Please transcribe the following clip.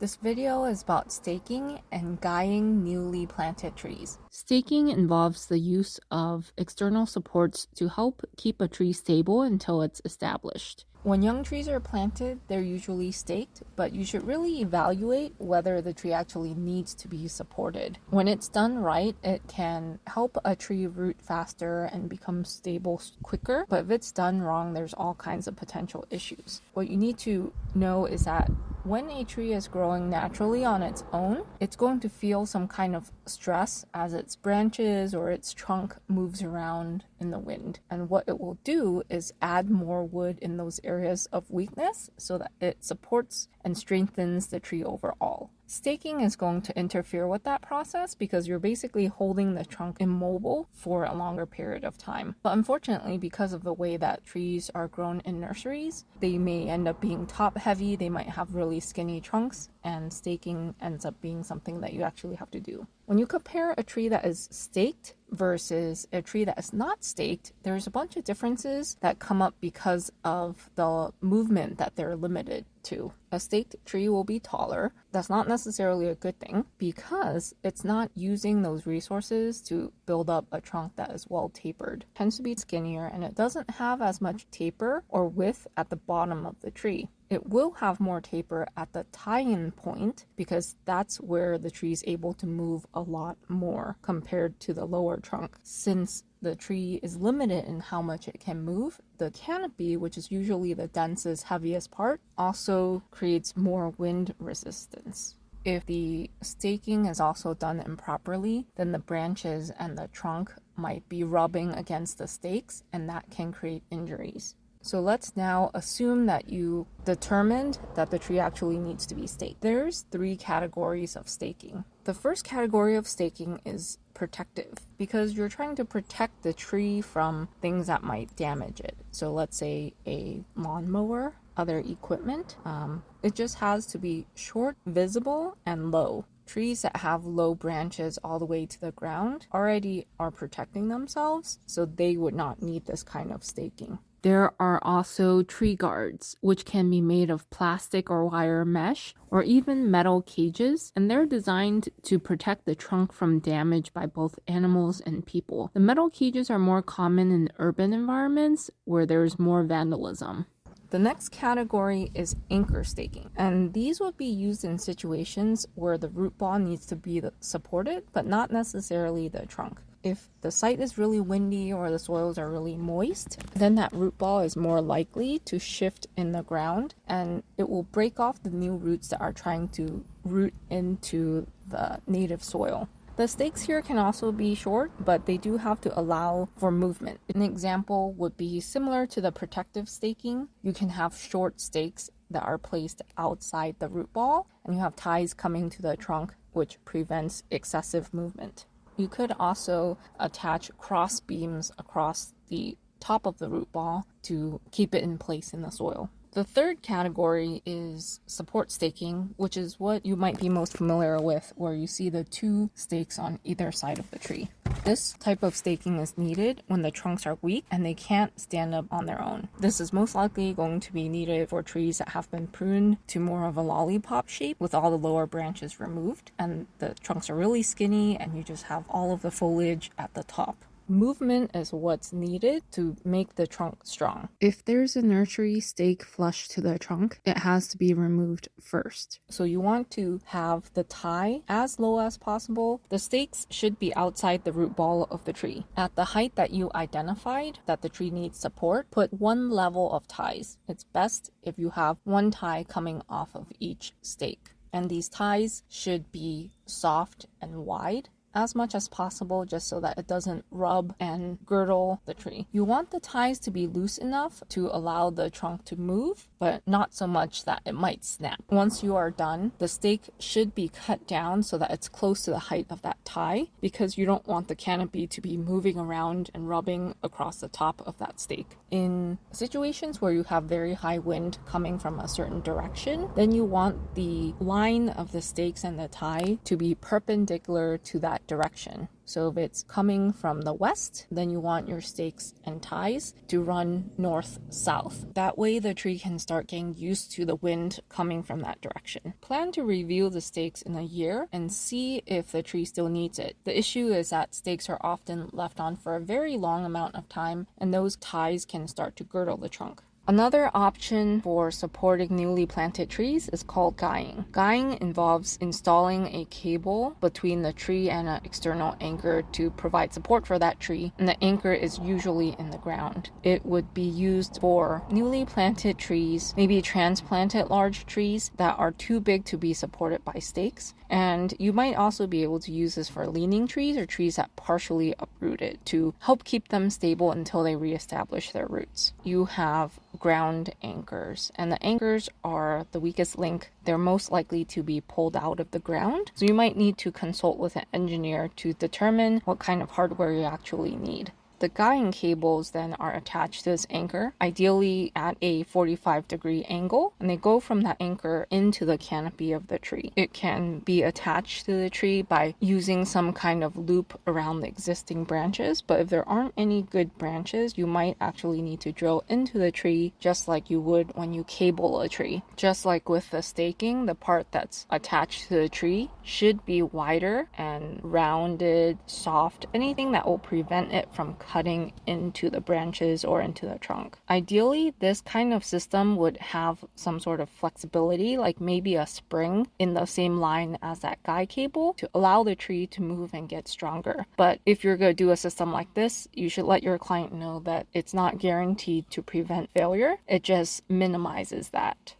This video is about staking and guying newly planted trees. Staking involves the use of external supports to help keep a tree stable until it's established. When young trees are planted, they're usually staked, but you should really evaluate whether the tree actually needs to be supported. When it's done right, it can help a tree root faster and become stable quicker, but if it's done wrong, there's all kinds of potential issues. What you need to know is that when a tree is growing naturally on its own, it's going to feel some kind of stress as its branches or its trunk moves around in the wind. And what it will do is add more wood in those areas of weakness so that it supports and strengthens the tree overall. Staking is going to interfere with that process because you're basically holding the trunk immobile for a longer period of time. But unfortunately, because of the way that trees are grown in nurseries, they may end up being top heavy, they might have really skinny trunks, and staking ends up being something that you actually have to do. When you compare a tree that is staked versus a tree that is not staked, there's a bunch of differences that come up because of the movement that they're limited to. A staked tree will be taller. That's not necessarily a good thing because it's not using those resources to build up a trunk that is well tapered. It tends to be skinnier and it doesn't have as much taper or width at the bottom of the tree. It will have more taper at the tie-in point because that's where the tree is able to move a lot more compared to the lower trunk. Since the tree is limited in how much it can move, the canopy, which is usually the densest, heaviest part, also creates more wind resistance. If the staking is also done improperly, then the branches and the trunk might be rubbing against the stakes, and that can create injuries. So let's now assume that you determined that the tree actually needs to be staked. There's 3 categories of staking. The first category of staking is protective because you're trying to protect the tree from things that might damage it. So let's say a lawnmower, other equipment. It just has to be short, visible, and low. Trees that have low branches all the way to the ground already are protecting themselves, so they would not need this kind of staking. There are also tree guards, which can be made of plastic or wire mesh, or even metal cages, and they're designed to protect the trunk from damage by both animals and people. The metal cages are more common in urban environments where there's more vandalism. The next category is anchor staking, and these would be used in situations where the root ball needs to be supported, but not necessarily the trunk. If the site is really windy or the soils are really moist, then that root ball is more likely to shift in the ground and it will break off the new roots that are trying to root into the native soil. The stakes here can also be short, but they do have to allow for movement. An example would be similar to the protective staking. You can have short stakes that are placed outside the root ball, and you have ties coming to the trunk, which prevents excessive movement. You could also attach cross beams across the top of the root ball to keep it in place in the soil. The third category is support staking, which is what you might be most familiar with, where you see the 2 stakes on either side of the tree. This type of staking is needed when the trunks are weak and they can't stand up on their own. This is most likely going to be needed for trees that have been pruned to more of a lollipop shape with all the lower branches removed, and the trunks are really skinny and you just have all of the foliage at the top. Movement is what's needed to make the trunk strong. If there's a nursery stake flush to the trunk, it has to be removed first. So you want to have the tie as low as possible. The stakes should be outside the root ball of the tree. At the height that you identified that the tree needs support, put 1 level of ties. It's best if you have 1 tie coming off of each stake. And these ties should be soft and wide as much as possible, just so that it doesn't rub and girdle the tree. You want the ties to be loose enough to allow the trunk to move, but not so much that it might snap. Once you are done, the stake should be cut down so that it's close to the height of that tie, because you don't want the canopy to be moving around and rubbing across the top of that stake. In situations where you have very high wind coming from a certain direction, then you want the line of the stakes and the tie to be perpendicular to that that direction. So if it's coming from the west, then you want your stakes and ties to run north-south. That way the tree can start getting used to the wind coming from that direction. Plan to review the stakes in a year and see if the tree still needs it. The issue is that stakes are often left on for a very long amount of time, and those ties can start to girdle the trunk. Another option for supporting newly planted trees is called guying. Guying involves installing a cable between the tree and an external anchor to provide support for that tree, and the anchor is usually in the ground. It would be used for newly planted trees, maybe transplanted large trees that are too big to be supported by stakes, and you might also be able to use this for leaning trees or trees that partially uprooted to help keep them stable until they reestablish their roots. You have ground anchors, and the anchors are the weakest link. They're most likely to be pulled out of the ground, so you might need to consult with an engineer to determine what kind of hardware you actually need. The guying cables then are attached to this anchor, ideally at a 45-degree angle, and they go from that anchor into the canopy of the tree. It can be attached to the tree by using some kind of loop around the existing branches, but if there aren't any good branches, you might actually need to drill into the tree just like you would when you cable a tree. Just like with the staking, the part that's attached to the tree should be wider and rounded, soft, anything that will prevent it from cutting into the branches or into the trunk. Ideally, this kind of system would have some sort of flexibility, like maybe a spring in the same line as that guy cable to allow the tree to move and get stronger. But if you're going to do a system like this, you should let your client know that it's not guaranteed to prevent failure. It just minimizes that.